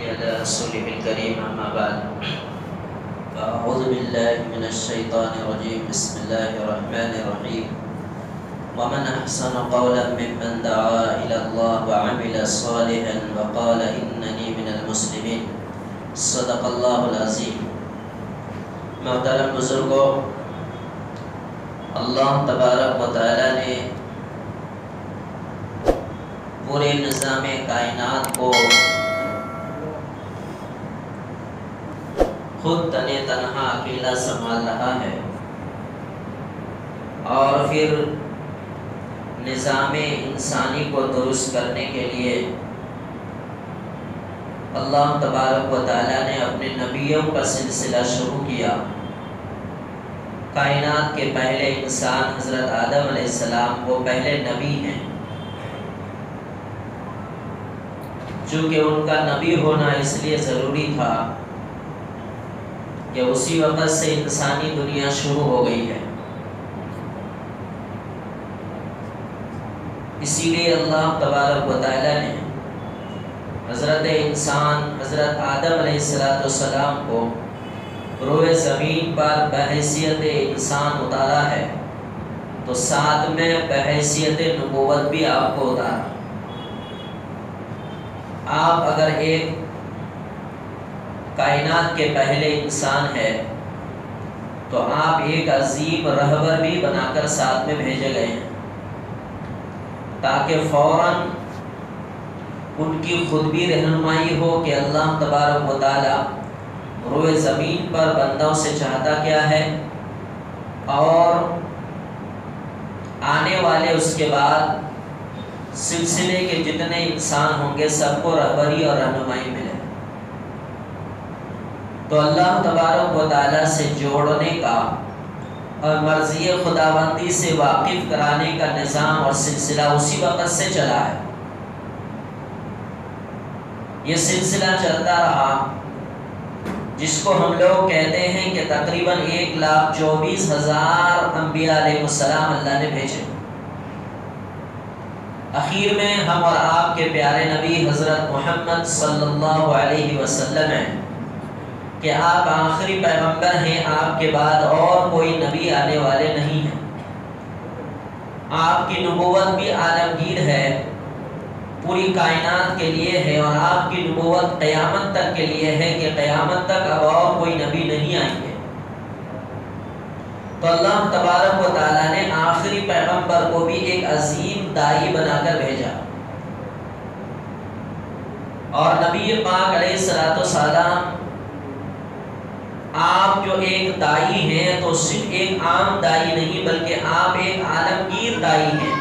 على رسوله الكريم أما بعد فأعوذ بالله من الشيطان الرجيم بسم الله الرحمن الرحيم ومن أحسن قولا ممن دعا إلى الله وعمل صالحا وقال إنني من المسلمين صدق الله العظيم. محترم بزرگوں، اللہ تبارک و تعالی نے پورے نظام کائنات کو خود تنے تنہا اکیلا سنبھال رہا ہے، اور پھر نظام انسانی کو درست کرنے کے لیے اللہ تبارک و تعالی نے اپنے نبیوں کا سلسلہ شروع کیا. کائنات کے پہلے انسان حضرت آدم علیہ السلام وہ پہلے نبی ہیں. چونکہ ان کا نبی ہونا اس لیے ضروری تھا کہ اسی وقت سے انسانی دنیا شروع ہو گئی ہے. اسی لیے اللہ تبارک و تعالی نے حضرت انسان حضرت آدم علیہ السلام کو روئے زمین پر بحیثیت انسان اتارا ہے، تو ساتھ میں بحیثیت نبوت بھی آپ کو اتارا. آپ اگر ایک کائنات کے پہلے انسان ہے تو آپ ایک عظیم رہبر بھی بنا کر ساتھ میں بھیجے گئے ہیں، تاکہ فوراً ان کی خود بھی رہنمائی ہو کہ اللہ تبارک و تعالی روئے زمین پر بندوں سے چاہتا کیا ہے، اور آنے والے اس کے بعد سلسلے کے جتنے انسان ہوں گے سب کو رہبری اور رہنمائی ملے. تو اللہ تبارک و تعالی سے جوڑنے کا اور مرضی خداوندی سے واقف کرانے کا نظام اور سلسلہ اسی وقت سے چلا ہے. یہ سلسلہ چلتا رہا، جس کو ہم لوگ کہتے ہیں کہ تقریباً 1,24,000 انبیاء علیہ السلام اللہ نے بھیجے. اخیر میں ہم اور آپ کے پیارے نبی حضرت محمد صلی اللہ علیہ وسلم ہیں کہ آپ آخری پیغمبر ہیں، آپ کے بعد اور کوئی نبی آنے والے نہیں ہیں. آپ کی نبوت بھی عالمگیر ہے، پوری کائنات کے لیے ہے، اور آپ کی نبوت قیامت تک کے لیے ہے کہ قیامت تک اب اور کوئی نبی نہیں آئیں گے. تو اللہ تبارک و تعالی نے آخری پیغمبر کو بھی ایک عظیم داعی بنا کر بھیجا. اور نبی پاک علیہ السلام آپ جو ایک داعی ہیں تو صرف ایک عام داعی نہیں بلکہ آپ ایک عالمگیر داعی ہیں.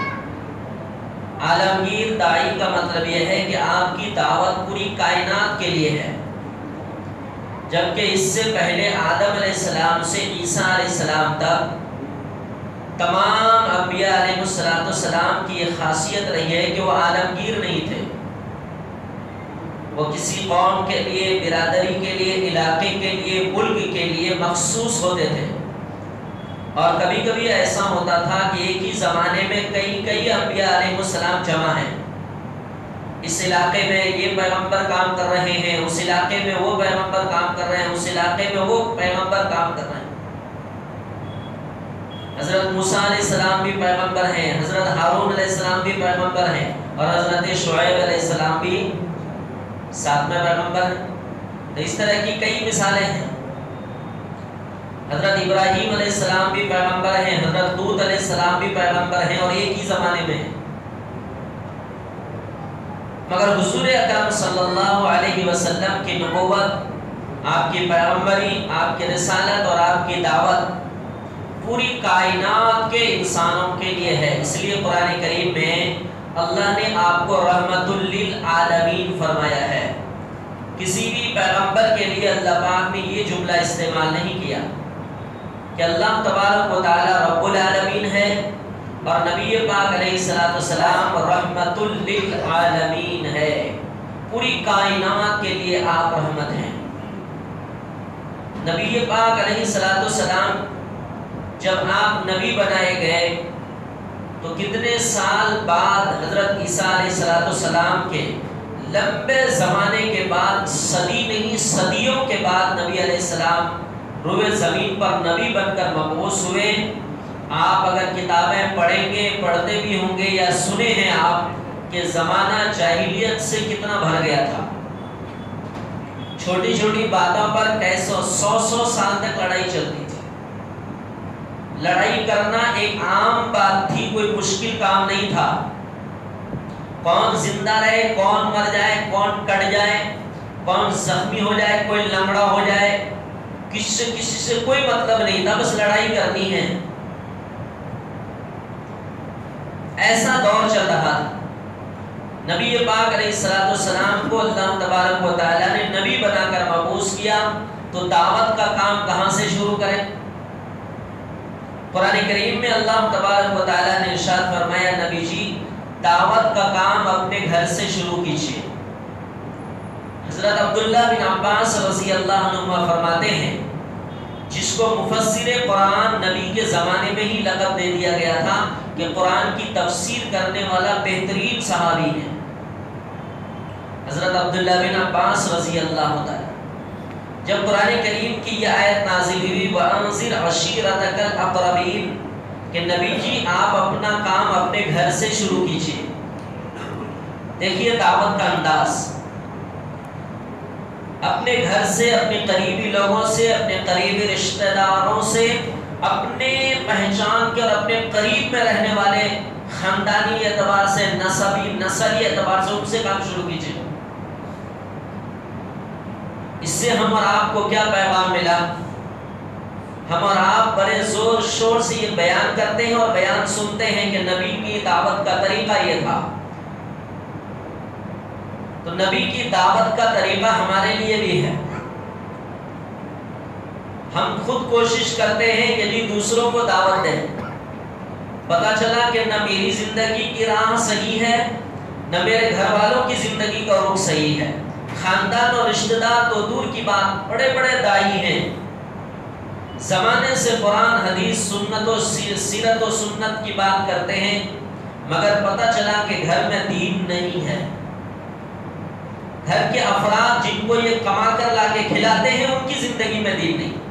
عالمگیر داعی کا مطلب یہ ہے کہ آپ کی دعوت پوری کائنات کے لیے ہے، جبکہ اس سے پہلے آدم علیہ السلام سے عیسیٰ علیہ السلام تک تمام انبیاء علیہ السلام کی یہ خاصیت رہی ہے کہ وہ عالمگیر نہیں تھے. وہ کسی قوم کے لیے، برادری کے لیے، علاقے کے لیے، ملک کے لیے مخصوص ہوتے تھے. اور کبھی کبھی ایسا ہوتا تھا کہ ایک ہی زمانے میں کئی انبیاء علیہ السلام جمع ہیں. اس علاقے میں یہ پیغمبر کام کر رہے ہیں، اس علاقے میں وہ پیغمبر کام کر رہے ہیں، اس علاقے میں وہ پیغمبر کام کر رہے ہیں. حضرت موسیٰ علیہ السلام بھی پیغمبر ہیں، حضرت ہارون علیہ السلام بھی پیغمبر ہیں، اور حضرت شعیب علیہ السلام بھی ساتھ میں پیغمبر ہیں. تو اس طرح کی کئی مثالیں ہیں. حضرت ابراہیم علیہ السلام بھی پیغمبر ہیں، حضرت لوط علیہ السلام بھی پیغمبر ہیں، اور ایک ہی زمانے میں ہیں. مگر حضور اکرم صلی اللہ علیہ وسلم کی نبوت، آپ کی پیغمبری، آپ کی رسالت اور آپ کی دعوت پوری کائنات کے انسانوں کے لیے ہے. اس لیے قرآن کریم میں اللہ نے آپ کو رحمت للعالمین فرمایا ہے. کسی بھی پیغمبر کے لیے اللہ پاک نے یہ جملہ استعمال نہیں کیا کہ اللہ تبارک و تعالی رب العالمین ہے اور نبی پاک علیہ السلام رحمت للعالمین ہے. پوری کائنات کے لیے آپ رحمت ہیں. نبی پاک علیہ السلام جب آپ نبی بنائے گئے تو کتنے سال بعد حضرت عیسیٰ علیہ السلام کے لمبے زمانے کے بعد صدی نہیں صدیوں کے بعد نبی علیہ السلام روئے زمین پر نبی بن کر مبعوث ہوئے۔ آپ اگر کتابیں پڑھیں گے، پڑھتے بھی ہوں گے یا سنے ہیں آپ کہ زمانہ جاہلیت سے کتنا بھر گیا تھا، چھوٹی چھوٹی باتوں پر کیسے 100 سال تک لڑائی چلتی تھی۔ لڑائی کرنا ایک عام بات تھی، کوئی مشکل کام نہیں تھا۔ کون زندہ رہے، کون مر جائے، کون کٹ جائے، کون زخمی ہو جائے، کوئی لنگڑا ہو جائے، کسی سے کوئی مطلب نہیں تھا، بس لڑائی کرنی ہے۔ ایسا دور چل رہا تھا۔ نبی پاک علیہ السلام کو اللہ تبارک و تعالیٰ نے نبی بنا کر مبعوث کیا، تو دعوت کا کام کہاں سے شروع کریں؟ قرآن کریم میں اللہ تبارک و تعالیٰ نے ارشاد فرمایا، نبی جی دعوت کا کام اپنے گھر سے شروع کیجیے۔ حضرت عبداللہ بن عباس رضی اللہ عنہما فرماتے ہیں، جس کو مفسر قرآن نبی کے زمانے میں ہی لقب دے دیا گیا تھا کہ قرآن کی تفسیر کرنے والا بہترین صحابی ہے، حضرت عبداللہ بن عباس رضی اللہ تعالیٰ۔ جب قرآن کریم کی یہ آیت نازل ہوئی، وَأَنذِرْ عَشِيرَتَكَ الْأَقْرَبِينَ، کہ نبی جی آپ اپنا کام اپنے گھر سے شروع کیجیے۔ دیکھیے دعوت کا انداز، اپنے گھر سے، اپنے قریبی لوگوں سے، اپنے قریبی رشتہ داروں سے، اپنے پہچان کے اور اپنے قریب میں رہنے والے خاندانی اعتبار سے، نسلی اعتبار سے ان سے کام شروع کیجیے۔ اس سے ہم اور آپ کو کیا پیغام ملا؟ ہم اور آپ بڑے زور شور سے یہ بیان کرتے ہیں اور بیان سنتے ہیں کہ نبی کی دعوت کا طریقہ یہ تھا، تو نبی کی دعوت کا طریقہ ہمارے لیے بھی ہے۔ ہم خود کوشش کرتے ہیں کہ جی دوسروں کو دعوت دیں، پتہ چلا کہ نہ میری زندگی کی راہ صحیح ہے، نہ میرے گھر والوں کی زندگی کا رخ صحیح ہے، خاندان اور رشتہ دار تو دور کی بات، بڑے بڑے داعی ہیں، زمانے سے قرآن حدیث سنت و سیرت و سنت کی بات کرتے ہیں، مگر پتہ چلا کہ گھر میں دین نہیں ہے۔ گھر کے افراد جن کو یہ کما کر لا کے کھلاتے ہیں ان کی زندگی میں دین نہیں۔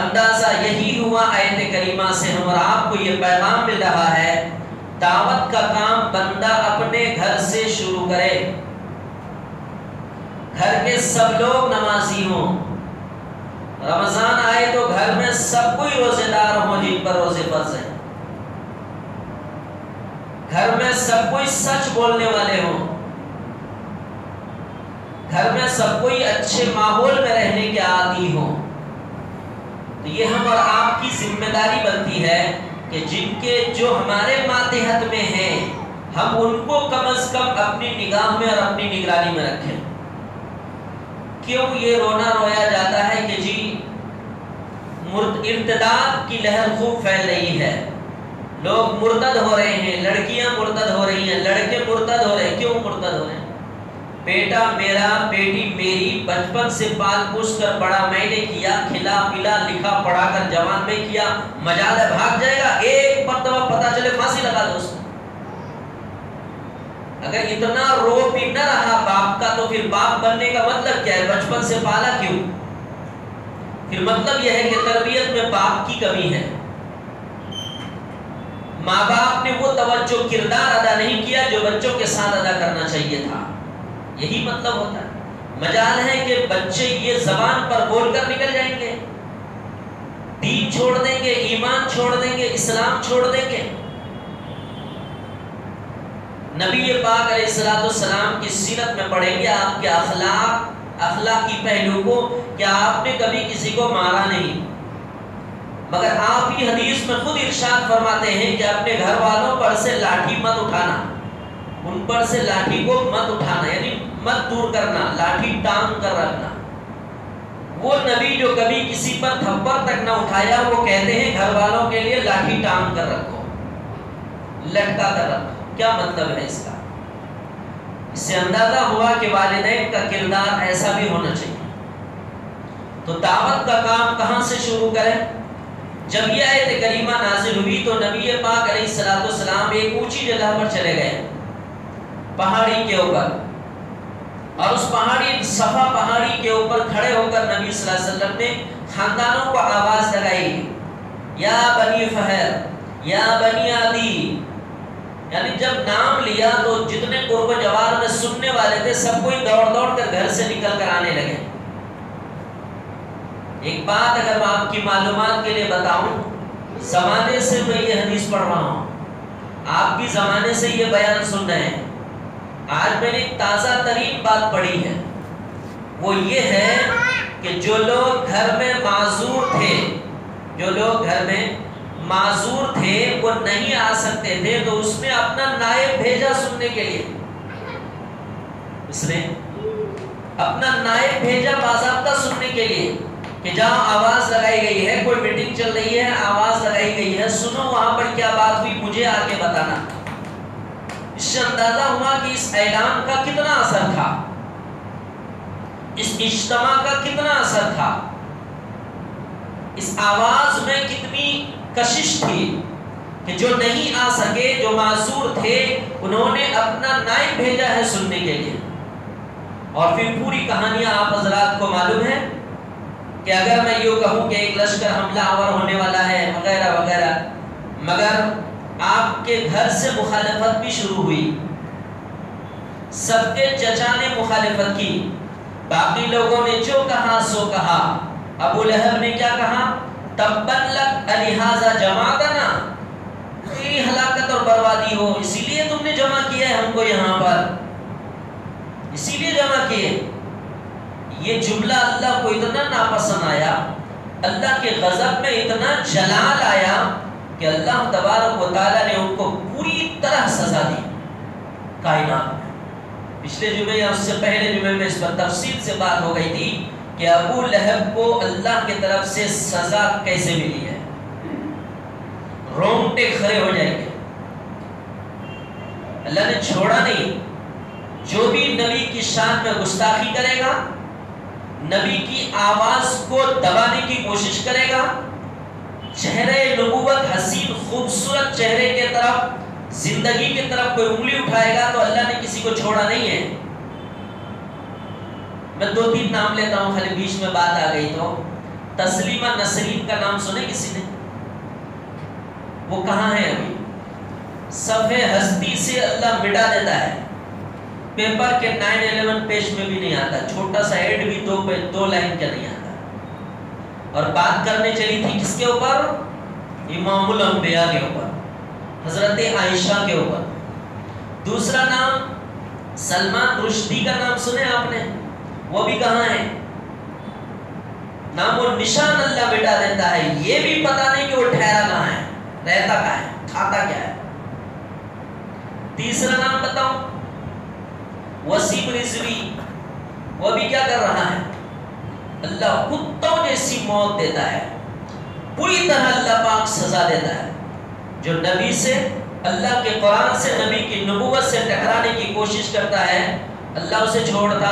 اندازہ یہی ہوا آیت کریمہ سے ہم اور آپ کو یہ پیغام مل رہا ہے، دعوت کا کام بندہ اپنے گھر سے شروع کرے۔ گھر کے سب لوگ نمازی ہوں، رمضان آئے تو گھر میں سب کوئی روزے دار ہوں جن پر روزے فرض ہیں، گھر میں سب کوئی سچ بولنے والے ہوں، گھر میں سب کوئی اچھے ماحول میں رہنے کے عادی ہوں۔ تو یہ ہم اور آپ کی ذمہ داری بنتی ہے کہ جن کے جو ہمارے ماتحت میں ہیں ہم ان کو کم از کم اپنی نگاہ میں اور اپنی نگرانی میں رکھیں۔ کیوں یہ رونا رویا جاتا ہے کہ جی ارتداد کی لہر خوب پھیل رہی ہے، لوگ مرتد ہو رہے ہیں، لڑکیاں مرتد ہو رہی ہیں، لڑکے مرتد ہو رہے ہیں۔ کیوں مرتد ہو رہے ہیں؟ بیٹا میرا، بیٹی میری، بچپن سے پال پوس کر بڑا میں نے کیا، کھلا پلا لکھا پڑھا کر جوان میں کیا، مجال ہے بھاگ جائے گا، ایک مرتبہ پتہ چلے پھانسی لگا دو اس کو۔ اگر اتنا رو بھی نہ رہا باپ کا تو پھر باپ بننے کا مطلب کیا ہے؟ بچپن سے پالا کیوں؟ پھر مطلب یہ ہے کہ تربیت میں باپ کی کمی ہے، ماں باپ نے وہ توجہ کردار ادا نہیں کیا جو بچوں کے ساتھ ادا کرنا چاہیے تھا، یہی مطلب ہوتا ہے۔ مجال ہے کہ بچے یہ زبان پر بول کر نکل جائیں گے، دین چھوڑ دیں گے، ایمان چھوڑ دیں گے، اسلام چھوڑ دیں گے۔ نبی پاک علیہ السلام کی سیرت میں پڑھیں گے آپ کے اخلاقی پہلو کو، کہ آپ نے کبھی کسی کو مارا نہیں، مگر آپ ہی حدیث میں خود ارشاد فرماتے ہیں کہ اپنے گھر والوں پر سے لاٹھی مت اٹھانا، ان پر سے لاٹھی کو مت اٹھانا، یعنی مت دور کرنا، لاٹھی ٹانگ کر رکھنا۔ وہ نبی جو کبھی کسی پر تھپڑ تک نہ اٹھایا، وہ کہتے ہیں گھر والوں کے لیے لاٹھی ٹانگ کر رکھو، لٹکا کر رکھو۔ کیا مطلب ہے اس کا؟ اس سے اندازہ ہوا کہ والدین کا کردار ایسا بھی ہونا چاہیے۔ تو دعوت کا کام کہاں سے شروع کریں؟ جب یہ آیت کریمہ نازل ہوئی تو نبی پاک علیہ السلام ایک اونچی جگہ پر چلے گئے، پہاڑی کے اوپر، اور اس پہاڑی صفا پہاڑی کے اوپر کھڑے ہو کر نبی صلی اللہ علیہ وسلم نے خاندانوں کو آواز لگائی، یا بنی فہر، یا بنی عدی، یعنی جب نام لیا تو جتنے قرب و جوار میں سننے والے تھے سب کوئی دوڑ دوڑ کر گھر سے نکل کر آنے لگے۔ ایک بات اگر میں آپ کی معلومات کے لیے بتاؤں، زمانے سے میں یہ حدیث پڑھ رہا ہوں، آپ بھی زمانے سے یہ بیان سن رہے ہیں، آج میں نے ایک تازہ ترین بات پڑھی ہے، وہ یہ ہے کہ جو لوگ گھر میں معذور تھے، جو لوگ گھر میں معذور تھے وہ نہیں آ سکتے تھے، تو اس نے اپنا نائب بھیجا سننے کے لیے، اس نے اپنا نائب بھیجا باضابطہ سننے کے لیے کہ جہاں آواز لگائی گئی ہے، کوئی میٹنگ چل رہی ہے، آواز لگائی گئی ہے، سنو وہاں پر کیا بات ہوئی، مجھے آ کے بتانا۔ اس سے اندازہ ہوا کہ اس اعلان کا کتنا اثر تھا، اس اجتماع کا کتنا اثر تھا، اس آواز میں کتنی کشش تھی کہ جو نہیں آ سکے، جو معذور تھے، انہوں نے اپنا نائب بھیجا ہے سننے کے لیے۔ اور پھر پوری کہانیاں آپ حضرات کو معلوم ہے کہ اگر میں یوں کہوں کہ ایک لشکر حملہ آور ہونے والا ہے وغیرہ وغیرہ، مگر آپ کے گھر سے مخالفت بھی شروع ہوئی، سب کے چچا نے مخالفت کی، باقی لوگوں نے جو کہا سو کہا۔ ابو لہب نے کیا کہا، تبت لک الہذا جمعتنا، تیری ہلاکت اور بربادی ہو، اسی لیے تم نے جمع کیا ہے ہم کو یہاں پر، اسی لیے جمع کیے۔ یہ جملہ اللہ کو اتنا ناپسند آیا، اللہ کے غضب میں اتنا جلال آیا کہ اللہ تبارک و تعالیٰ نے ان کو پوری طرح سزا دی کائنات میں۔ پچھلے جمعے یا اس سے پہلے جمعے میں اس پر تفصیل سے بات ہو گئی تھی کہ ابو لہب کو اللہ کی طرف سے سزا کیسے ملی ہے، رونگٹے کھڑے ہو جائیں گے۔ اللہ نے چھوڑا نہیں، جو بھی نبی کی شان میں گستاخی کرے گا، نبی کی آواز کو دبانے کی کوشش کرے گا، چہرے نبوت حسین خوبصورت چہرے کے طرف، زندگی کی طرف کوئی انگلی اٹھائے گا تو اللہ نے کسی کو چھوڑا نہیں ہے۔ میں 2-3 نام لیتا ہوں، خالی بیچ میں بات آ گئی تو۔ تسلیمہ نسرین کا نام سنے کسی نے؟ وہ کہاں ہے ابھی؟ صفحے ہستی سے اللہ مٹا دیتا ہے، پیپر کے 9/11 پیج میں بھی نہیں آتا، چھوٹا سا ایڈ بھی 2 لائن کا نہیں آتا۔ اور بات کرنے چلی تھی کس کے اوپر؟ امام الانبیاء کے اوپر، حضرت عائشہ کے اوپر۔ دوسرا نام سلمان رشدی کا نام سنے آپ نے؟ وہ بھی کہاں ہے؟ نام و نشان اللہ مٹا دیتا ہے، یہ بھی پتا نہیں کہ وہ ٹھہرا کہاں ہے، رہتا کہاں ہے، کھاتا کیا ہے۔ تیسرا نام بتاؤ، وسیم رضوی، وہ بھی کیا کر رہا ہے؟ اللہ کتوں جیسی موت دیتا ہے، پوری طرح اللہ پاک سزا دیتا ہے۔ جو نبی سے، اللہ کے قرآن سے، نبی کی نبوت سے ٹکرانے کی کوشش کرتا ہے، اللہ اسے چھوڑتا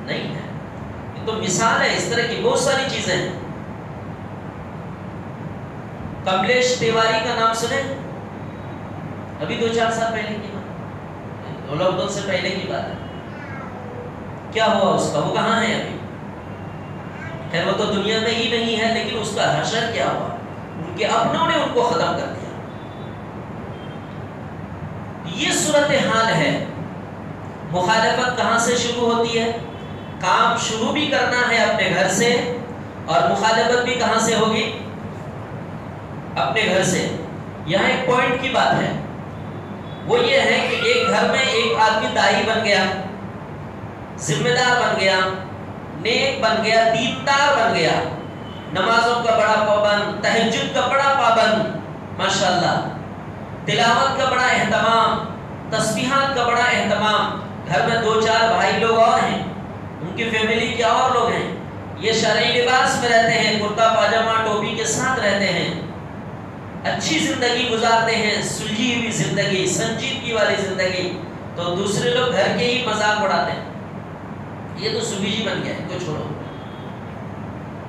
نہیں ہے۔ یہ تو مثال ہے، اس طرح کی بہت ساری چیزیں ہیں۔ کملیش تیواری کا نام سنے؟ ابھی 2-4 سال پہلے کی بات، لاک ڈاؤن سے پہلے کی بات ہے۔ کیا ہوا اس کا؟ وہ کہاں ہے ابھی؟ خیر وہ تو دنیا میں ہی نہیں ہے، لیکن اس کا حشر کیا ہوا؟ ان کے اپنوں نے ان کو ختم کر دیا۔ یہ صورتحال ہے۔ مخالفت کہاں سے شروع ہوتی ہے؟ کام شروع بھی کرنا ہے اپنے گھر سے، اور مخالفت بھی کہاں سے ہوگی؟ اپنے گھر سے۔ یہاں ایک پوائنٹ کی بات ہے، وہ یہ ہے کہ ایک گھر میں ایک آدمی داعی بن گیا، ذمہ دار بن گیا، نیک بن گیا، دیندار بن گیا، نمازوں کا بڑا پابند، تہجد کا بڑا پابند، ماشاءاللہ، تلاوت کا بڑا اہتمام، تسبیحات کا بڑا اہتمام۔ گھر میں 2-4 بھائی لوگ اور ہیں، ان کی فیملی کے اور لوگ ہیں، یہ شرعی لباس میں رہتے ہیں، کرتا پاجامہ ٹوپی کے ساتھ رہتے ہیں، اچھی زندگی گزارتے ہیں، سلجھی ہوئی زندگی، سنجیدگی والی زندگی۔ تو دوسرے لوگ گھر کے ہی مذاق اڑاتے ہیں، یہ تو سبھی بن گیا، ان کو چھوڑو،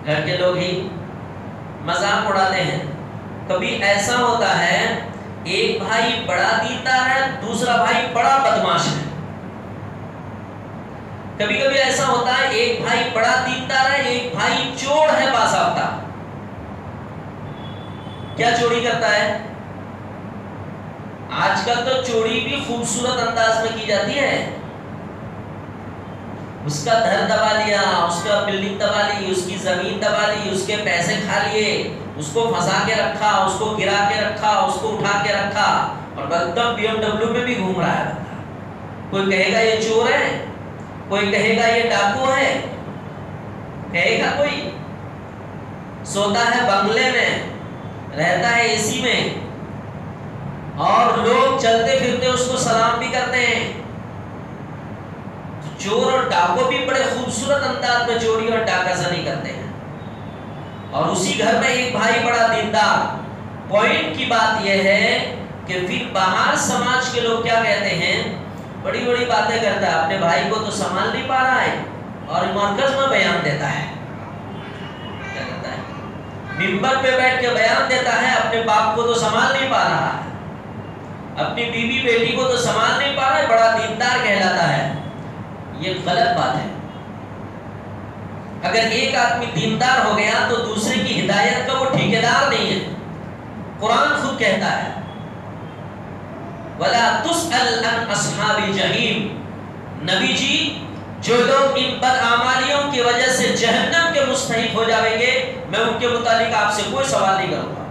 گھر کے لوگ ہی مذاق اڑاتے ہیں۔ کبھی ایسا ہوتا ہے ایک بھائی بڑا دیندار ہے، دوسرا بھائی بڑا بدماش ہے، کبھی کبھی ایسا ہوتا ہے ایک بھائی بڑا دیندار ہے، ایک بھائی چور ہے باضابطہ، کیا چوری کرتا ہے؟ آج کل تو چوری بھی خوبصورت انداز میں کی جاتی ہے، اس کا گھر دبا لیا، اس کا بلڈنگ دبا لی، اس کی زمین دبا لی، اس کے پیسے کھا لیے، اس کو پھنسا کے رکھا، اس کو گرا کے رکھا، اس کو اٹھا کے رکھا، اور ایک دم BMW میں بھی گھوم رہا ہے۔ کوئی کہے گا یہ چور ہے، کوئی کہے گا یہ ڈاکو ہے، کہے گا کوئی؟ سوتا ہے بنگلے میں، رہتا ہے AC میں، اور لوگ چلتے پھرتے اس کو سلام بھی کرتے ہیں۔ چور اور ڈاکو بھی بڑے خوبصورت انداز میں چوری اور ڈاکہ زنی کرتے ہیں، اور اسی گھر میں ایک بھائی بڑا دیندار۔ پوائنٹ کی بات یہ ہے کہ پھر باہر سماج کے لوگ کیا کہتے ہیں؟ بڑی بڑی باتیں کرتا ہے، اپنے بھائی کو تو سنبھال نہیں پا رہا ہے، اور مرکز میں بیان دیتا ہے، کیا کہتا ہے؟ منبر پہ بیٹھ کے بیان دیتا ہے، اپنے باپ کو تو سنبھال نہیں پا رہا ہے، اپنی بیوی بیٹی کو تو سنبھال نہیں پا رہا ہے، بڑا دیندار کہلاتا ہے۔ یہ غلط بات ہے۔ اگر ایک آدمی دیندار ہو گیا تو دوسرے کی ہدایت کا وہ ٹھیکیدار نہیں ہے۔ قرآن خود کہتا ہے وَلَا تُسْأَلْ عَنْ أَصْحَابِ الْجَحِيمِ، نبی جی جو لوگ ان بدعمالیوں کی وجہ سے جہنم کے مستحق ہو جائیں گے، میں ان کے متعلق آپ سے کوئی سوال نہیں کروں گا۔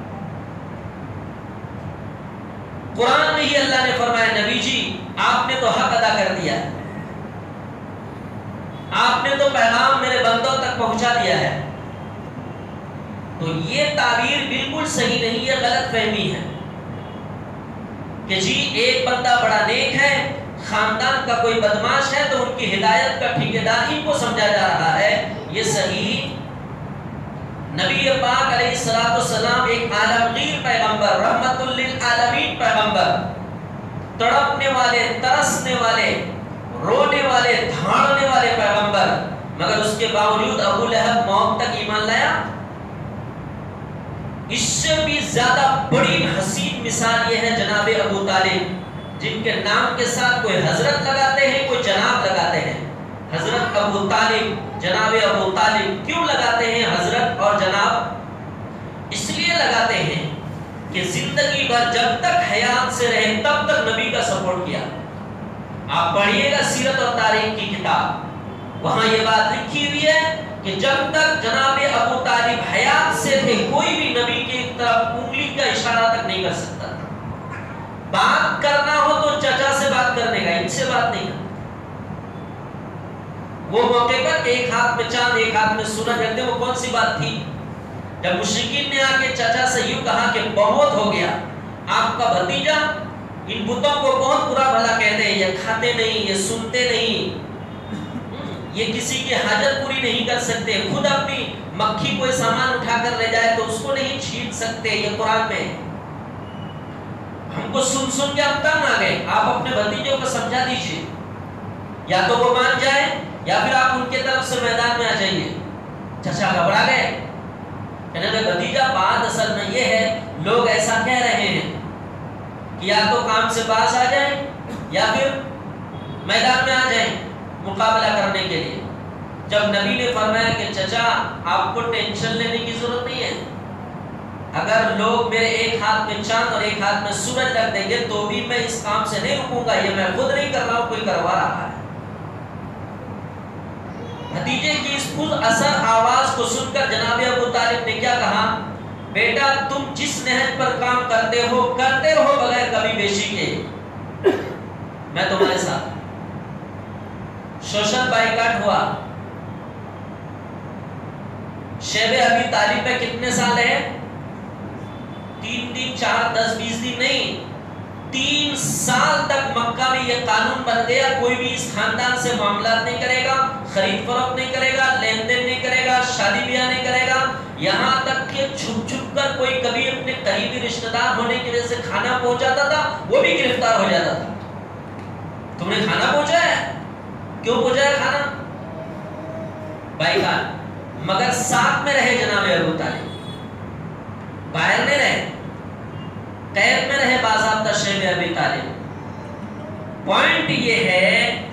قرآن میں ہی اللہ نے فرمایا نبی جی آپ نے تو حق ادا کر دیا ہے، آپ نے تو پیغام میرے بندوں تک پہنچا دیا ہے۔ تو یہ تعبیر بالکل صحیح نہیں، یہ غلط فہمی ہے کہ جی ایک بندہ بڑا نیک ہے، خاندان کا کوئی بدماش ہے تو ان کی ہدایت کا ٹھیکیدار ان کو سمجھا جا رہا ہے، یہ صحیح۔ نبی پاک علیہ السلام ایک عالمگیر پیغمبر، رحمت للعالمین پیغمبر، تڑپنے والے، ترسنے والے، رونے والے، دھاڑنے والے پیغمبر، مگر اس کے باوجود ابو لہب موت تک ایمان لایا۔ اس سے بھی زیادہ بڑی حسین مثال یہ ہے جناب ابو طالب، جن کے نام کے ساتھ کوئی حضرت لگاتے ہیں، کوئی جناب لگاتے ہیں۔ حضرت ابو طالب، جناب ابو طالب کیوں لگاتے ہیں حضرت اور جناب؟ اس لیے لگاتے ہیں کہ زندگی بھر جب تک حیات سے رہے تب تک نبی کا سپورٹ کیا۔ آپ پڑھیے گا سیرت اور تاریخ کی کتاب، وہاں یہ بات لکھی ہوئی ہے کہ جب تک جناب ابو طالب حیات سے تھے کوئی بھی نبی کی طرف انگلی کا اشارہ تک نہیں کر سکتا تھا۔ بات کرنا ہو تو چچا سے بات کرنے کا، ان سے بات نہیں کرنا۔ وہ موقع پر ایک ہاتھ میں چاند ایک ہاتھ میں سورج رکھتے، وہ کون سی بات تھی؟ جب مشرکین نے آ کے چچا سے یوں کہا کہ بہت ہو گیا، آپ کا بھتیجا ان بتوں کو بہت برا بھلا کہتے ہیں، یہ کھاتے نہیں، یہ سنتے نہیں، یہ کسی کی حاجت پوری نہیں کر سکتے، خود اپنی مکھی کوئی سامان اٹھا کر لے جائے تو اس کو نہیں چھین سکتے، یہ قرآن میں۔ ہم کو سن سن کے اب تنگ آ گئے، آپ اپنے بھتیجوں کو سمجھا دیجئے، یا تو وہ مان جائے یا پھر آپ ان کے طرف سے میدان میں آ جائیے۔ چچا گھبرا گئے، کہنے لگے بھتیجا بات اصل میں یہ ہے لوگ ایسا کہہ رہے ہیں کہ یا تو کام سے باز آ جائیں یا پھر میدان میں آ جائیں مقابلہ کرنے کے لیے۔ جب نبی نے فرمایا کہ چچا آپ کو ٹینشن لینے کی ضرورت نہیں ہے، اگر لوگ میرے ایک ہاتھ میں چاند اور ایک ہاتھ میں سورج رکھ دیں گے تو بھی میں اس کام سے نہیں رکوں گا، یہ میں خود نہیں کر رہا ہوں، کوئی کروا رہا ہے۔ بھتیجے کی اس خود اثر آواز کو سن کر جناب ابو طالب نے کیا کہا؟ بیٹا تم جس نہج پر کام کرتے ہو کرتے رہو بغیر کبھی بیشی کے، میں تمہارے ساتھ۔ سوشل بائیکاٹ ہوا، شیب ابی طالب میں کتنے سال ہے؟ 3 دن 4 10 20 دن نہیں، 3 سال تک مکہ میں یہ قانون بن گیا، کوئی بھی اس خاندان سے معاملات نہیں کرے گا، خرید فروخت نہیں کرے گا، لین دین نہیں کرے گا، شادی بیاہ نہیں کرے گا، یہاں تک کہ چھپ چھپ کر کوئی کبھی اپنے قریبی رشتہ دار ہونے کی وجہ سے کھانا پہنچاتا تھا وہ بھی گرفتار ہو جاتا تھا۔ تم نے کھانا پہنچایا؟ کیوں پہنچایا کھانا؟ بائیکاٹ۔ مگر ساتھ میں رہے جناب ابو طالب، باہر نہیں رہے، قید میں رہے باضابطہ شیب ابی طالب۔ پوائنٹ یہ ہے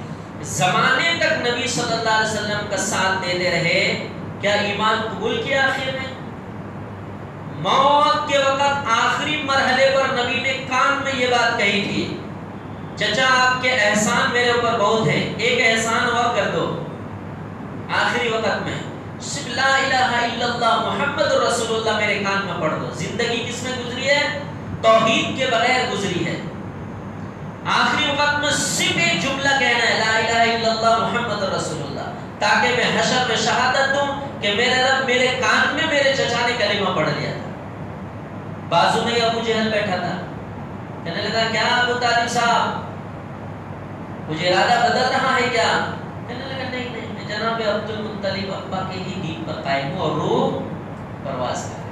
زمانے تک نبی صلی اللہ علیہ وسلم کا ساتھ دیتے رہے، کیا ایمان قبول کیا آخر میں؟ موت کے وقت آخری مرحلے پر نبی نے کان میں یہ بات کہی تھی، چچا آپ کے احسان میرے اوپر بہت ہے، ایک احسان اور کر دو۔ آخری وقت میں صرف لا الہ الا اللہ محمد رسول اللہ میرے کان میں پڑھ دو۔ زندگی کس میں گزری ہے؟ توحید کے بغیر گزری ہے۔ آخری وقت میں صرف ایک جملہ کہنا ہے، لا الہ الا اللہ محمد رسول اللہ، تاکہ میں حشر میں شہادت دوں کہ میرے رب میرے کان میں میرے چچا نے کلمہ پڑھ لیا تھا۔ بازو میں ابو جہل بیٹھا تھا، کہنے لگا کیا ابو طالب صاحب مجھے ارادہ بدل رہا ہے کیا؟ کہنے لگا نہیں نہیں، میں جناب عبد المطلب ابا کے ہی دین پر قائم ہوں اور روح پرواز کر۔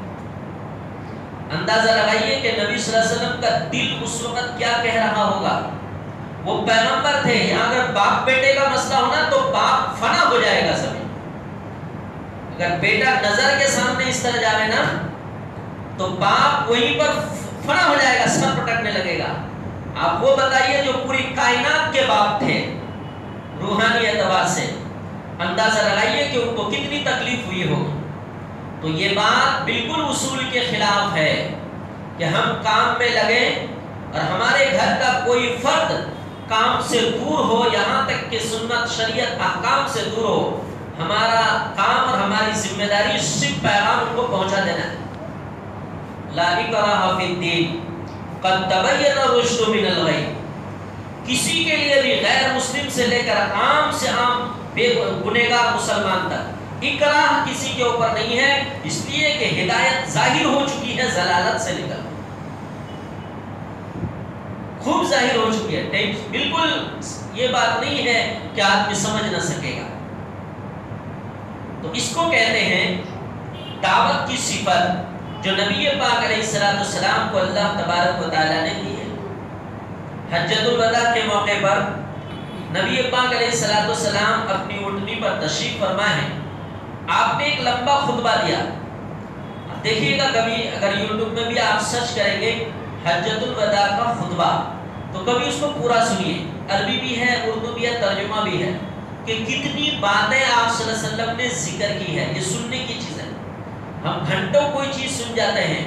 اندازہ لگائیے کہ نبی صلی اللہ علیہ وسلم کا دل اس وقت کیا کہہ رہا ہوگا۔ وہ پیغمبر تھے، یہاں اگر باپ بیٹے کا مسئلہ ہونا تو باپ فنا ہو جائے گا سبھی۔ اگر بیٹا نظر کے سامنے اس طرح جاوے نا تو باپ وہیں پر فنا ہو جائے گا، سر پٹکنے لگے گا۔ آپ وہ بتائیے جو پوری کائنات کے باپ تھے روحانی اعتبار سے، اندازہ لگائیے کہ ان کو کتنی تکلیف ہوئی ہوگی۔ تو یہ بات بالکل اصول کے خلاف ہے کہ ہم کام میں لگیں اور ہمارے گھر کا کوئی فرد کام سے دور ہو، یہاں تک کہ سنت شریعت احکام سے دور ہو۔ ہمارا کام اور ہماری ذمہ داری صرف پیغام ان کو پہنچا دینا ہے۔ لا اکراہ فی الدین قد تبین الرشد من الغی۔ کسی کے لیے بھی غیر مسلم سے لے کر عام سے عام بے گنہگار مسلمان تک اکراہ کسی کے اوپر نہیں ہے، اس لیے کہ ہدایت ظاہر ہو چکی ہے، ضلالت سے نکل خوب ظاہر ہو چکی ہے۔ بالکل یہ بات نہیں ہے کہ آدمی سمجھ نہ سکے گا۔ تو اس کو کہتے ہیں دعوت کی صفت جو نبی پاک علیہ السلام کو اللہ تبارک و تعالیٰ نے دی ہے۔ حجۃ الوداع کے موقع پر نبی پاک علیہ السلام اپنی اونٹنی پر تشریف فرما ہے، آپ نے ایک لمبا خطبہ دیا۔ اب دیکھیے گا کبھی اگر یوٹیوب میں بھی آپ سرچ کریں گے حجۃ الوداع کا خطبہ تو کبھی اس کو پورا سنیے، عربی بھی ہے، اردو بھی ہے، ترجمہ بھی ہے، کہ کتنی باتیں آپ صلی اللہ علیہ وسلم نے ذکر کی ہے۔ یہ سننے کی چیز ہے، ہم گھنٹوں کوئی چیز سن جاتے ہیں،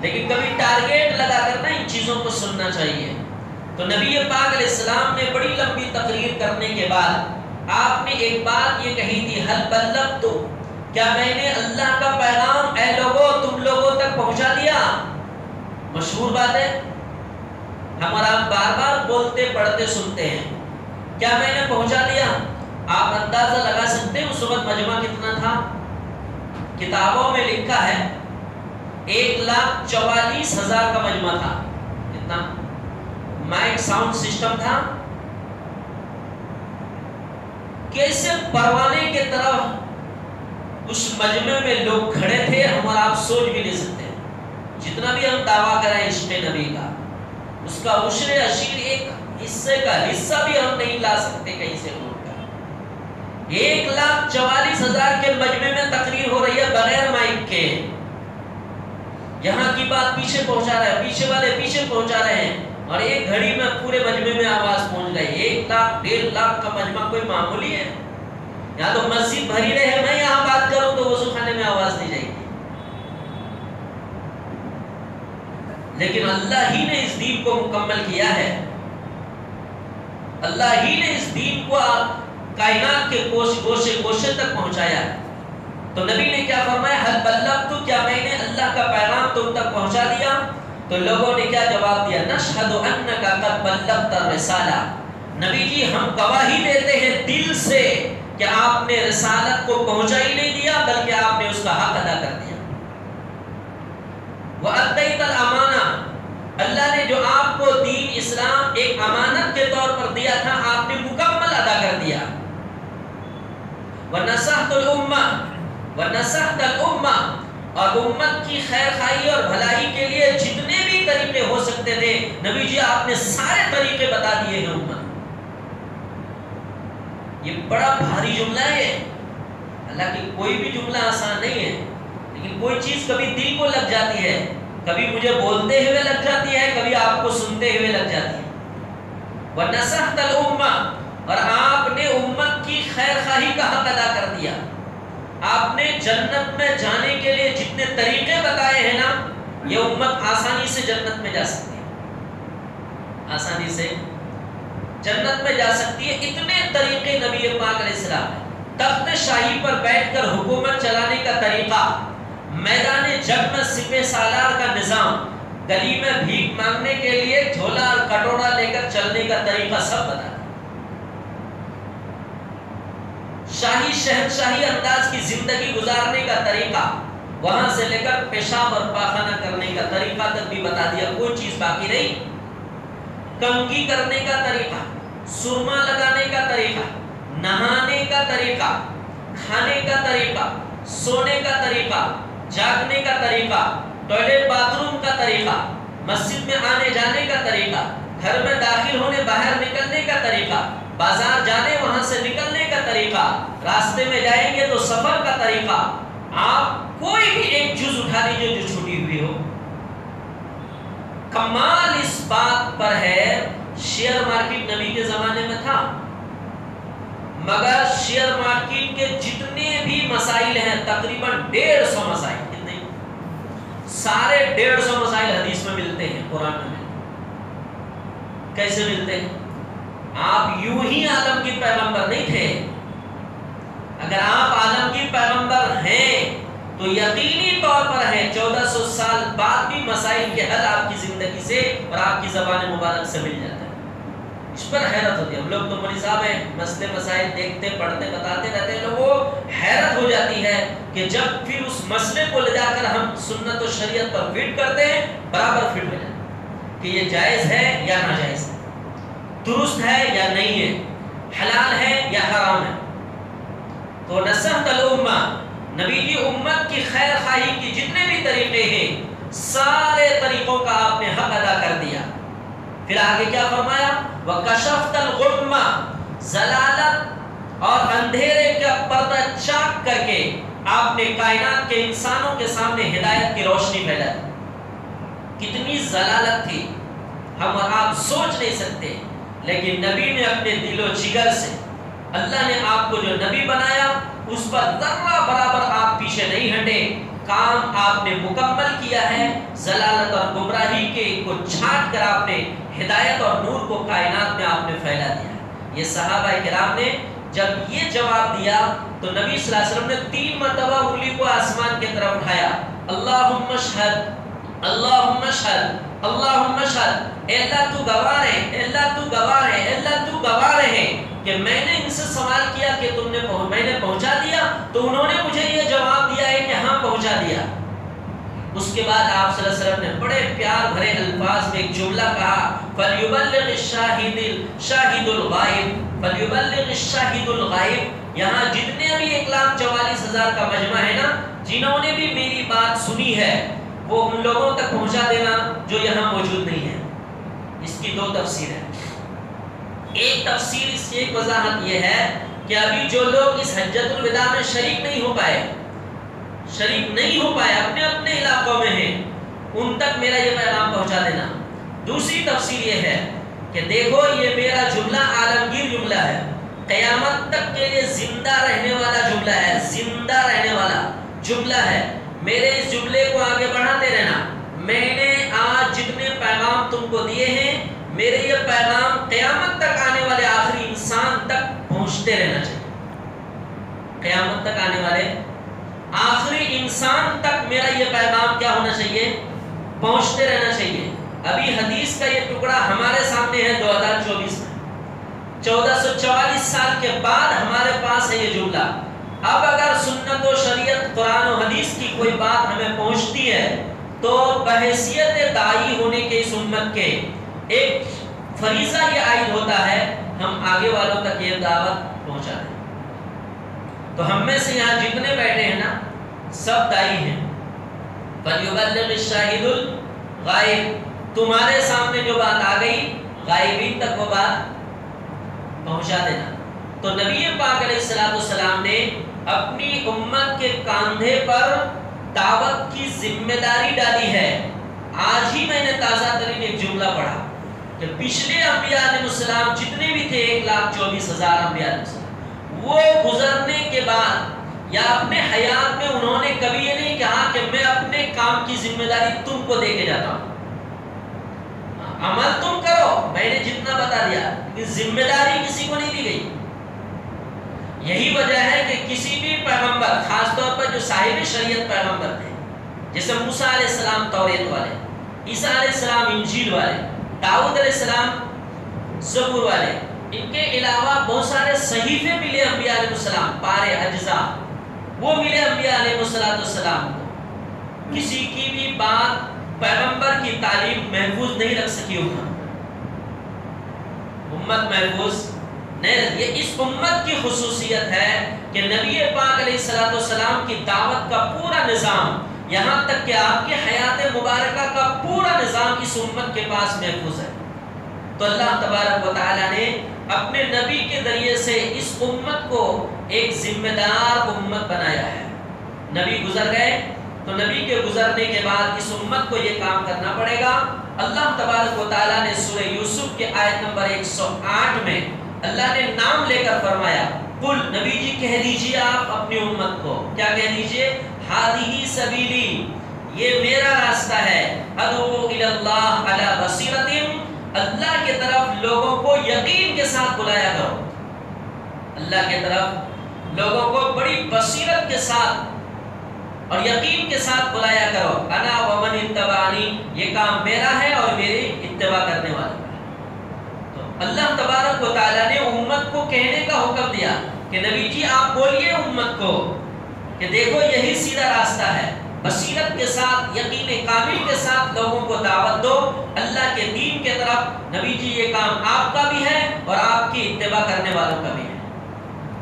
لیکن کبھی ٹارگیٹ لگا کر نا ان چیزوں کو سننا چاہیے۔ تو نبی پاک علیہ السلام نے بڑی لمبی تقریر کرنے کے بعد آپ نے ایک بات یہ کہی تھی، حل بلغت، کیا میں نے اللہ کا پیغام اے لوگوں تم لوگوں تک پہنچا دیا؟ مشہور بات ہے، ہم اور آپ بار بار بولتے پڑھتے سنتے ہیں، کیا میں نے پہنچا دیا؟ آپ اندازہ لگا سکتے ہیں اس وقت مجمع کتنا تھا؟ کتابوں میں لکھا ہے 1,44,000 کا مجمع تھا۔ کتنا؟ مائک ساؤنڈ سسٹم تھا، کیسے پروانے کے طرف اس مجمع میں لوگ کھڑے تھے، ہم اور آپ سوچ بھی نہیں سکتے۔ جتنا بھی ہم دعویٰ کریں عشق نبی کا، اس کا عشر عشیر ایک حصے کا حصہ بھی ہم نہیں لا سکتے کہیں سے لوٹ کر۔ 1,44,000 کے مجمع میں تقریر ہو رہی ہے بغیر مائک کے، یہاں کی بات پیچھے پہنچا رہے ہیں، پیچھے والے پیچھے پہنچا رہے ہیں، اور ایک گھڑی میں پورے مجمع میں آواز پہنچ گئی۔ 1,00,000 1,50,000 کا مجمع کوئی معمولی ہے؟ یا تو مسجد بھری رہے، میں یہاں بات کروں تو وضو خانے میں آواز نہیں جائے گی۔ لیکن اللہ ہی نے اس دین کو مکمل کیا ہے، اللہ ہی نے اس دین کو کائنات کے گوشے تک پہنچایا ہے۔ تو نبی نے کیا فرمایا، حل بلغت، کیا میں نے اللہ کا پیغام تم تک پہنچا دیا؟ تو لوگوں نے کیا جواب دیا، نشہد انک قد بلغت الرسالہ، نبی جی ہم گواہی دیتے ہیں دل سے کہ آپ نے رسالت کو پہنچا ہی نہیں دیا بلکہ آپ نے اس کا حق ادا کر دیا۔ وَأَدَّيْتَ الْأَمَانَةَ، اللہ نے جو آپ کو دین اسلام ایک امانت کے طور پر دیا تھا آپ نے مکمل ادا کر دیا۔ وَنَصَحْتَ الْأُمَّةَ وَنَصَحْتَ الْأُمَّةَ، اور امت کی خیر خواہی اور بھلائی کے لیے جتنے بھی طریقے ہو سکتے تھے نبی جی آپ نے سارے طریقے بتا دیے ہیں امت۔ یہ بڑا بھاری جملہ ہے، حالانکہ کوئی بھی جملہ آسان نہیں ہے، لیکن کوئی چیز کبھی دل کو لگ جاتی ہے، کبھی مجھے بولتے ہوئے لگ جاتی ہے، کبھی آپ کو سنتے ہوئے لگ جاتی ہے۔ وَنَصَحْتَ الْأُمَّةَ، اور آپ نے امت کی خیر خواہی کا حق ادا کر دیا. آپ نے جنت میں جانے کے لیے جتنے طریقے بتائے ہیں نا، یہ امت آسانی سے جنت میں جا سکتی ہے، آسانی سے جنت میں جا سکتی ہے. اتنے طریقے نبی پاک علیہ السلام نے. تخت شاہی پر بیٹھ کر حکومت چلانے کا طریقہ، میدان جنگ میں سپہ سالار کا نظام، گلی میں بھیک مانگنے کے لیے جھولا اور کٹورا لے کر چلنے کا طریقہ سب بتا دیا. شاہی شہنشاہی انداز کی زندگی گزارنے کا طریقہ، وہاں سے لے کر پیشاب اور پاخانہ کرنے کا طریقہ تک بھی بتا دیا، کوئی چیز باقی نہیں. کنگھی کرنے کا طریقہ، سرما لگانے کا طریقہ، نہانے کا طریقہ، کھانے کا طریقہ، سونے کا طریقہ، جاگنے کا طریقہ، ٹوائلٹ باتھ روم کا طریقہ، مسجد میں آنے جانے کا طریقہ، گھر میں داخل ہونے باہر نکلنے کا طریقہ، بازار جانے وہاں سے نکلنے کا طریقہ، راستے میں جائیں گے تو سفر کا طریقہ. آپ کوئی بھی ایک جز اٹھا لیجیے جو چھوٹی ہوئی ہو. کمال اس بات پر ہے، شیئر مارکیٹ نبی کے زمانے میں تھا، مگر شیئر مارکیٹ کے جتنے بھی مسائل ہیں تقریباً 150 مسائل، کتنے؟ سارے 150 مسائل حدیث میں ملتے ہیں، قرآن میں ملتے ہیں. کیسے ملتے ہیں؟ آپ یوں ہی عالمگیر پیغمبر نہیں تھے. اگر آپ عالمگیر پیغمبر ہیں تو یقینی طور پر ہے 1400 سال بعد بھی مسائل کے حل آپ کی زندگی سے اور آپ کی زبان مبارک سے مل جاتا ہے. اس پر حیرت ہوتی ہے. ہم لوگ تو مولوی صاحب ہیں، مسئلے مسائل دیکھتے پڑھتے بتاتے رہتے ہیں، لوگوں حیرت ہو جاتی ہے کہ جب پھر اس مسئلے کو لے جا کر ہم سنت و شریعت پر فٹ کرتے ہیں، برابر فٹ ہو جاتے ہیں کہ یہ جائز ہے یا ناجائز ہے، درست ہے یا نہیں ہے، حلال ہے یا حرام ہے. تو نصحت الامہ، نبی جی امت کی خیر خواہی کی جتنے بھی طریقے ہیں سارے طریقوں کا آپ نے حق ادا کر دیا. پھر آگے کیا فرمایا؟ وَكَشَفْتَ الْغُمَّ، ضلالت اور اندھیرے کا پردہ چاک کر کے آپ نے کائنات کے انسانوں کے سامنے ہدایت کی روشنی پھیلا دی. کتنی ضلالت تھی ہم اور آپ سوچ نہیں سکتے، لیکن نبی نے اپنے دل و جگر سے، اللہ نے آپ کو جو نبی بنایا اس پر ذرہ برابر آپ پیچھے نہیں ہٹے. کام آپ نے مکمل کیا ہے. ضلالت اور گمراہی کے کو چھانٹ کر آپ نے ہدایت اور نور کو کائنات میں آپ نے پھیلا دیا. یہ صحابہ کرام نے جب یہ جواب دیا تو نبی صلی اللہ علیہ وسلم نے 3 مرتبہ انگلی کو آسمان کی طرف اٹھایا. اللہم اشہد، اللہم اشہد، اللہم اشہد. اے اللہ تو گواہ ہے، اے اللہ تو گواہ ہے، اے اللہ تو گواہ ہے کہ میں نے ان سے سوال کیا کہ تم نے میں نے پہنچا دیا، تو انہوں نے مجھے یہ جواب دیا ہے کہ ہاں پہنچا دیا. اس کے بعد آپ صلی اللہ علیہ وسلم نے بڑے پیار بھرے الفاظ میں ایک جملہ کہا، فَلْيُبَلِّغِ الشَّاهِدُ الْغَائِبُ، فَلْيُبَلِّغِ الشَّاهِدُ الْغَائِبُ. یہاں جتنے بھی 1,44,000 کا مجمع ہے نا، جنہوں نے بھی میری بات سنی ہے وہ ان لوگوں تک پہنچا دینا جو یہاں موجود نہیں ہے. اس کی 2 تفسیر ہے. ایک تفسیر اس کی ایک وضاحت یہ ہے کہ ابھی جو لوگ اس حجۃ الوداع میں شریک نہیں ہو پائے، اپنے اپنے علاقوں میں ہیں، ان تک میرا یہ پیغام پہنچا دینا. دوسری تفسیر یہ ہے کہ دیکھو یہ میرا جملہ عالمگیر جملہ ہے، قیامت تک کے لیے زندہ رہنے والا جملہ ہے، زندہ رہنے والا جملہ ہے. میرے اس جملے کو آگے بڑھاتے رہنا. میں نے آج جتنے پیغام تم کو دیے ہیں، میرے یہ پیغام قیامت تک آنے والے آخری انسان تک پہنچتے رہنا چاہیے. قیامت تک آنے والے آخری انسان تک میرا یہ پیغام کیا ہونا چاہیے؟ پہنچتے رہنا چاہیے. ابھی حدیث کا یہ ٹکڑا ہمارے سامنے ہے 2024 میں، 1444 سال کے بعد ہمارے پاس ہے یہ جملہ. اب اگر سنت و شریعت قرآن و حدیث کی کوئی بات ہمیں پہنچتی ہے تو بحیثیت داعی ہونے کے اس امت کے ایک فریضہ یہ عائد ہوتا ہے ہم آگے والوں تک یہ دعوت پہنچا دیں. تو ہم میں سے یہاں جتنے بیٹھے ہیں نا سب داعی ہیں. فَلْيُبَلِّغِ الشَّاهِدُ الْغَائِبُ، تمہارے سامنے جو بات آ گئی غائبین تک وہ بات پہنچا دینا. تو نبی پاک علیہ السلام نے اپنی امت کے کاندھے پر دعوت کی ذمہ داری ڈالی ہے. آج ہی میں نے تازہ ترین ایک جملہ پڑھا کہ پچھلے انبیاء علیہ السلام جتنے بھی تھے 1,24,000 انبیاء علیہ السلام، وہ گزرنے کے بعد یا اپنے حیات میں انہوں نے کبھی یہ نہیں کہا کہ میں اپنے کام کی ذمہ داری تم کو دے کے جاتا ہوں، عمل تم کرو، میں نے جتنا بتا دیا، کہ ذمہ داری کسی کو نہیں دی گئی۔ یہی وجہ ہے کہ کسی بھی پیغمبر، خاص طور پر جو صاحب شریعت پیغمبر تھے، جیسے موسیٰ علیہ السلام توریت والے، عیسیٰ علیہ السلام انجیل والے، داؤد علیہ السلام زبور والے، ان کے علاوہ بہت سارے صحیفے ملے انبیاء علیہ السلام، پارے اجزاء وہ ملے انبیاء علیہ السلام کو۔ کسی کی بھی بات، پیغمبر کی تعلیم محفوظ نہیں رکھ سکی امت محفوظ نہیں۔ یہ اس امت کی خصوصیت ہے کہ نبی پاک علیہ السلام کی دعوت کا پورا نظام، یہاں تک کہ آپ کی حیات مبارکہ کا پورا نظام اس امت کے پاس محفوظ ہے۔ تو اللہ تبارک و تعالی نے اپنے نبی کے ذریعے سے اس امت کو ایک ذمہ دار امت بنایا ہے۔ نبی گزر گئے تو نبی کے گزرنے کے بعد اس امت کو یہ کام کرنا پڑے گا۔ اللہ تبارک و تعالی نے سورہ یوسف کے آیت نمبر 108 میں اللہ نے نام لے کر فرمایا، قل، نبی جی کہہ دیجئے آپ اپنی امت کو، کیا کہہ دیجئے؟ ہذہ سبیلی، یہ میرا راستہ ہے، ادعو الی اللہ علی بصیرۃ، اللہ کی طرف لوگوں کو یقین کے ساتھ بلایا کرو، اللہ کی طرف لوگوں کو بڑی بصیرت کے ساتھ اور یقین کے ساتھ بلایا کرو، انا ومن اتبعنی، یہ کام میرا ہے اور میری اتباع کرنے والا ہے۔ تو اللہ تبارک و تعالیٰ نے امت کو کہنے کا حکم دیا کہ نبی جی آپ بولیے امت کو کہ دیکھو یہی سیدھا راستہ ہے، بصیرت کے ساتھ، یقین کامل کے ساتھ لوگوں کو دعوت دو اللہ کے دین کے طرف۔ نبی جی یہ کام آپ کا بھی ہے اور آپ کی اتباع کرنے والوں کا بھی ہے،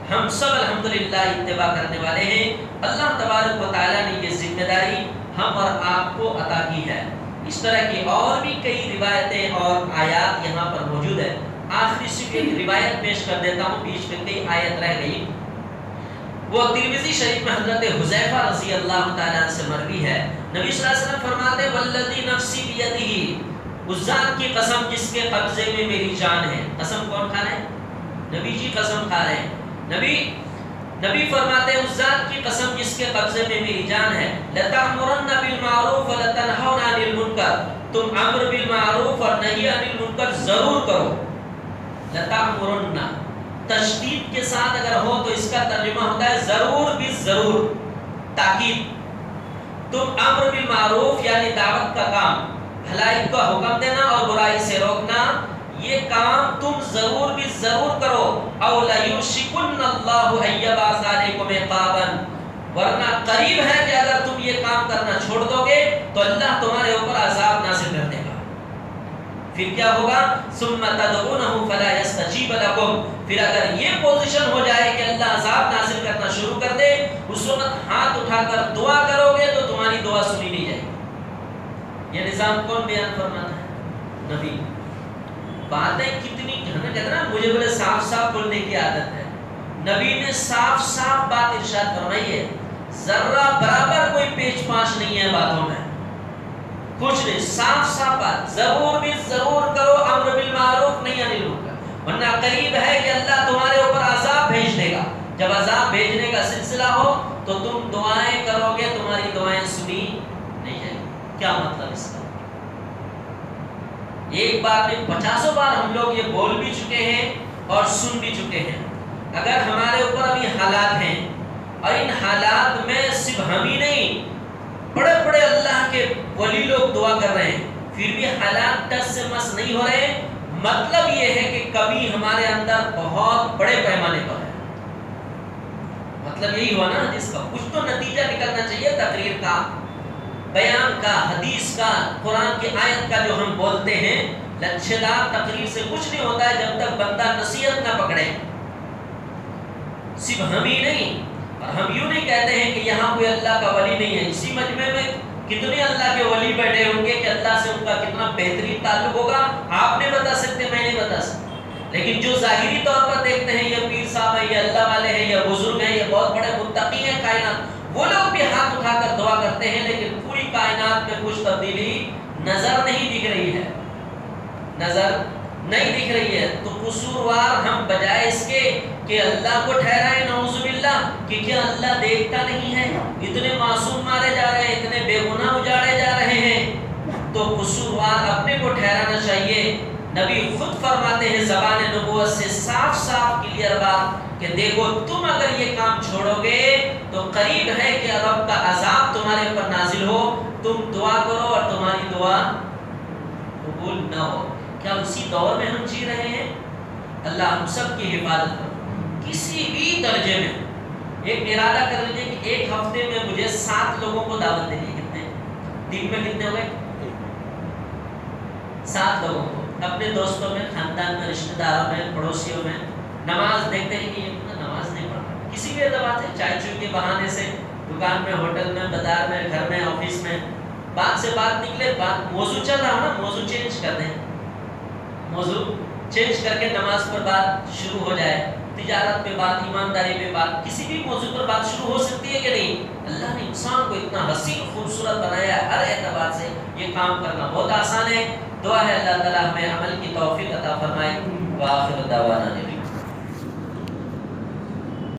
ہم سب الحمدللہ اتباع کرنے والے ہیں۔ اللہ تبارک و تعالیٰ نے یہ ذمہ داری ہم اور آپ کو عطا کی ہے۔ اس طرح کی اور بھی کئی روایتیں اور آیات یہاں پر موجود ہے۔ آخری صرف ایک روایت پیش کر دیتا ہوں، بیچ میں کئی آیت رہ گئی۔ وہ ترمذی شریف میں حضرت حذیفہ رضی اللہ تعالیٰ عنہ سے مروی ہے، نبی صلی اللہ علیہ وسلم فرماتے ہیں والذی نفسی بیدہ، اس ذات کی قسم جس کے قبضے میں میری جان ہے۔ قسم کون کھا رہے ہیں؟ نبی جی قسم کھا رہے ہیں۔ نبی فرماتے ہیں اس ذات کی قسم جس کے قبضے میں میری جان ہے، لَتَأْمُرَنَّ بِالْمَعْرُوفِ وَلَتَنْهَوْنَ عَنِ الْمُنْكَرِ، تم امر بالمعروف اور نہی عن المنکر ضرور کرو۔ لَتَأْمُرَنَّ تشدید کے ساتھ اگر ہو تو اس کا ترجمہ ہوتا ہے ضرور بھی ضرور، تاکید۔ تم امر بالمعروف یعنی دعوت کا کام، بھلائی کا حکم دینا اور برائی سے روکنا، یہ کام تم ضرور بھی ضرور کرو۔ او لیوشکن اللہ ان یبعث علیکم عقابا، ورنہ قریب ہے کہ اگر تم یہ کام کرنا چھوڑ دو گے تو اللہ تمہارے اوپر عذاب نازل کر دے گا۔ پھر کیا ہوگا؟ ثم تدعونہ فلا یستجیب لکم، پھر اگر یہ پوزیشن ہو جائے کہ اللہ عذاب نازل کرنا شروع کر دے، اس وقت ہاتھ اٹھا کر دعا کرو گے تو تمہاری دعا سنی نہیں جائے گی۔ یہ نظام کون بیان فرماتا ہے؟ نبی۔ باتیں کتنی، ہمیں کہتے ہیں نا مجھے بولے صاف صاف بولنے کی عادت ہے، نبی نے صاف صاف بات ارشاد فرمائی ہے، ذرہ برابر کوئی پیچ پاچ نہیں ہے باتوں میں، کچھ نہیں، صاف صاف بات، ضرور بھی ضرور کرو، امر بالمعروف نہیں عن المنکر، ورنہ قریب ہے کہ اللہ تمہارے اوپر عذاب بھیج دے گا۔ جب عذاب بھیجنے کا سلسلہ ہو تو تم دعائیں کرو گے، تمہاری دعائیں سنی نہیں جائیں گی۔ کیا مطلب اس کا؟ ایک بار نہیں 50 بار ہم لوگ یہ بول بھی چکے ہیں اور سن بھی چکے ہیں۔ اگر ہمارے اوپر ابھی حالات ہیں اور ان حالات میں صرف ہم ہی نہیں، بڑے بڑے اللہ کے ولی لوگ دعا کر رہے ہیں، پھر بھی حالات ٹس سے مس نہیں ہو رہے، مطلب یہ ہے کہ کبھی ہمارے اندر بہت بڑے پیمانے پر ہے۔ مطلب یہی ہوا نا جس کا کچھ تو نتیجہ نکلنا چاہیے، تقریر کا، بیان کا، حدیث کا، قرآن کی آیت کا جو ہم بولتے ہیں، لچھے دار تقریر سے کچھ نہیں ہوتا ہے جب تک بندہ نصیحت نہ پکڑے۔ صرف ہم ہی نہیں، اور ہم یوں نہیں کہتے ہیں کہ یہاں کوئی اللہ کا ولی نہیں ہے، اسی مجمع میں کتنے اللہ کے ولی بیٹھے ہوں گے کہ اللہ سے ان کا کتنا بہترین تعلق ہوگا، آپ نہیں بتا سکتے، میں نہیں بتا سکتا، لیکن جو ظاہری طور پر دیکھتے ہیں یہ پیر صاحب ہیں، یہ اللہ والے ہیں، یہ بزرگ ہیں، یہ بہت بڑے متقی ہیں کائنات، وہ لوگ بھی ہاتھ اٹھا کر دعا کرتے ہیں، لیکن پوری کائنات میں کچھ تبدیلی نظر نہیں دکھ رہی ہے۔ نظر نہیں دکھ رہی ہے تو قصوروار ہم بجائے اس کے کہ اللہ کو ٹھہرائیں نعوذ باللہ کہ کیا اللہ دیکھتا نہیں ہے، اتنے معصوم مارے جا رہے ہیں، اتنے بے گناہ اجاڑے جا رہے ہیں، تو قصوروار اپنے کو ٹھہرانا چاہیے۔ نبی خود فرماتے ہیں زبان نبوت سے صاف صاف کلیئر بات کہ دیکھو تم اگر یہ کام چھوڑو گے تو قریب ہے کہ رب کا عذاب تمہارے پر نازل ہو، تم دعا کرو اور تمہاری دعا قبول نہ ہو۔ کیا اسی دور میں ہم جی رہے ہیں؟ اللہ ہم سب کی حفاظت کرو۔ کسی بھی درجے میں ایک ارادہ کر لیجیے کہ ایک ہفتے میں مجھے 7 لوگوں کو دعوت دینی ہے، کتنے دن میں کتنے ہوئے؟ 7 لوگوں کو، اپنے دوستوں میں، خاندان میں، رشتہ داروں میں، پڑوسیوں میں۔ نماز دیکھتے ہیں کہ یہ نماز نہیں پڑھتا، کسی بھی اعتبار سے، چائے چوئی کے بہانے سے، دکان میں، ہوٹل میں، بازار میں، گھر میں، آفس میں، بات سے بات نکلے، بات موضوع چل رہا ہو نا، موضوع چینج کر دیں، موضوع چینج کر کے نماز پر بات شروع ہو جائے، تجارت پہ بات، ایمانداری پہ بات، کسی بھی موضوع پر بات شروع ہو سکتی ہے کہ نہیں؟ اللہ نے انسان کو اتنا حسین خوبصورت بنایا ہے، ہر اعتبار سے یہ کام کرنا بہت آسان ہے۔ دعا ہے اللہ تعالیٰ ہمیں عمل کی توفیق عطا فرمائے۔ وآخر دعوانا